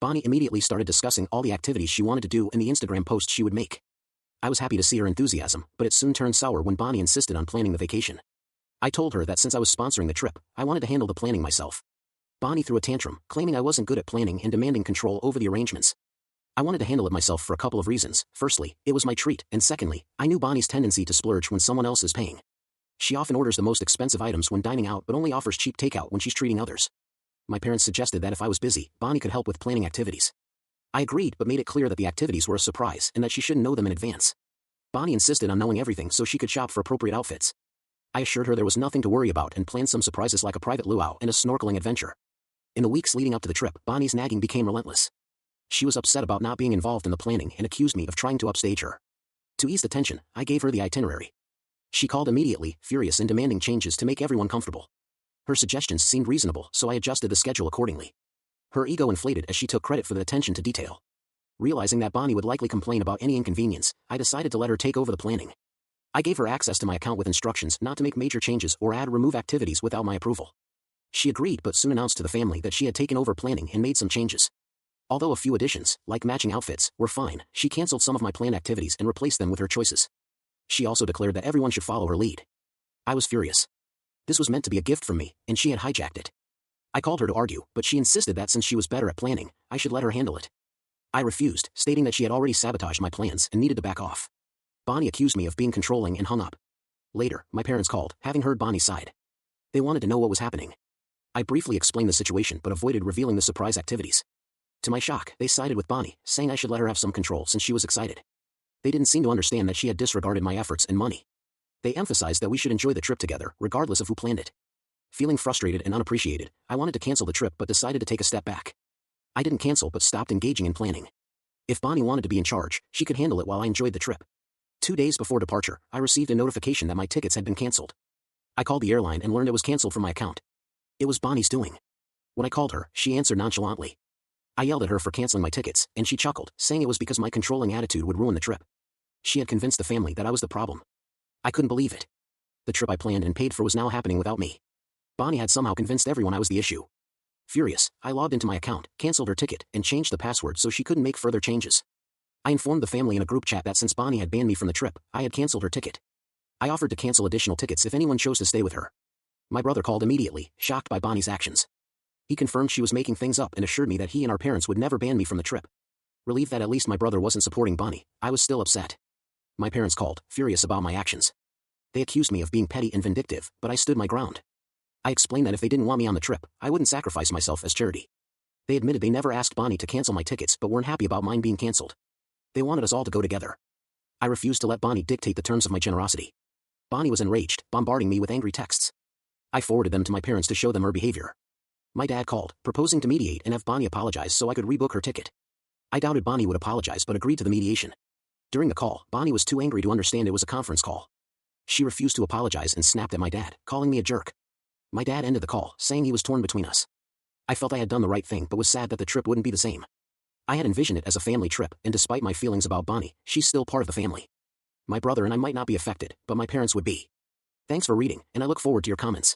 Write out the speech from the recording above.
Bonnie immediately started discussing all the activities she wanted to do and the Instagram posts she would make. I was happy to see her enthusiasm, but it soon turned sour when Bonnie insisted on planning the vacation. I told her that since I was sponsoring the trip, I wanted to handle the planning myself. Bonnie threw a tantrum, claiming I wasn't good at planning and demanding control over the arrangements. I wanted to handle it myself for a couple of reasons. Firstly, it was my treat, and secondly, I knew Bonnie's tendency to splurge when someone else is paying. She often orders the most expensive items when dining out but only offers cheap takeout when she's treating others. My parents suggested that if I was busy, Bonnie could help with planning activities. I agreed but made it clear that the activities were a surprise and that she shouldn't know them in advance. Bonnie insisted on knowing everything so she could shop for appropriate outfits. I assured her there was nothing to worry about and planned some surprises like a private luau and a snorkeling adventure. In the weeks leading up to the trip, Bonnie's nagging became relentless. She was upset about not being involved in the planning and accused me of trying to upstage her. To ease the tension, I gave her the itinerary. She called immediately, furious and demanding changes to make everyone comfortable. Her suggestions seemed reasonable, so I adjusted the schedule accordingly. Her ego inflated as she took credit for the attention to detail. Realizing that Bonnie would likely complain about any inconvenience, I decided to let her take over the planning. I gave her access to my account with instructions not to make major changes or add or remove activities without my approval. She agreed but soon announced to the family that she had taken over planning and made some changes. Although a few additions, like matching outfits, were fine, she canceled some of my planned activities and replaced them with her choices. She also declared that everyone should follow her lead. I was furious. This was meant to be a gift from me, and she had hijacked it. I called her to argue, but she insisted that since she was better at planning, I should let her handle it. I refused, stating that she had already sabotaged my plans and needed to back off. Bonnie accused me of being controlling and hung up. Later, my parents called, having heard Bonnie's side. They wanted to know what was happening. I briefly explained the situation but avoided revealing the surprise activities. To my shock, they sided with Bonnie, saying I should let her have some control since she was excited. They didn't seem to understand that she had disregarded my efforts and money. They emphasized that we should enjoy the trip together, regardless of who planned it. Feeling frustrated and unappreciated, I wanted to cancel the trip but decided to take a step back. I didn't cancel but stopped engaging in planning. If Bonnie wanted to be in charge, she could handle it while I enjoyed the trip. 2 days before departure, I received a notification that my tickets had been canceled. I called the airline and learned it was canceled from my account. It was Bonnie's doing. When I called her, she answered nonchalantly. I yelled at her for canceling my tickets, and she chuckled, saying it was because my controlling attitude would ruin the trip. She had convinced the family that I was the problem. I couldn't believe it. The trip I planned and paid for was now happening without me. Bonnie had somehow convinced everyone I was the issue. Furious, I logged into my account, canceled her ticket, and changed the password so she couldn't make further changes. I informed the family in a group chat that since Bonnie had banned me from the trip, I had canceled her ticket. I offered to cancel additional tickets if anyone chose to stay with her. My brother called immediately, shocked by Bonnie's actions. He confirmed she was making things up and assured me that he and our parents would never ban me from the trip. Relieved that at least my brother wasn't supporting Bonnie, I was still upset. My parents called, furious about my actions. They accused me of being petty and vindictive, but I stood my ground. I explained that if they didn't want me on the trip, I wouldn't sacrifice myself as charity. They admitted they never asked Bonnie to cancel my tickets but weren't happy about mine being canceled. They wanted us all to go together. I refused to let Bonnie dictate the terms of my generosity. Bonnie was enraged, bombarding me with angry texts. I forwarded them to my parents to show them her behavior. My dad called, proposing to mediate and have Bonnie apologize so I could rebook her ticket. I doubted Bonnie would apologize but agreed to the mediation. During the call, Bonnie was too angry to understand it was a conference call. She refused to apologize and snapped at my dad, calling me a jerk. My dad ended the call, saying he was torn between us. I felt I had done the right thing but was sad that the trip wouldn't be the same. I had envisioned it as a family trip, and despite my feelings about Bonnie, she's still part of the family. My brother and I might not be affected, but my parents would be. Thanks for reading, and I look forward to your comments.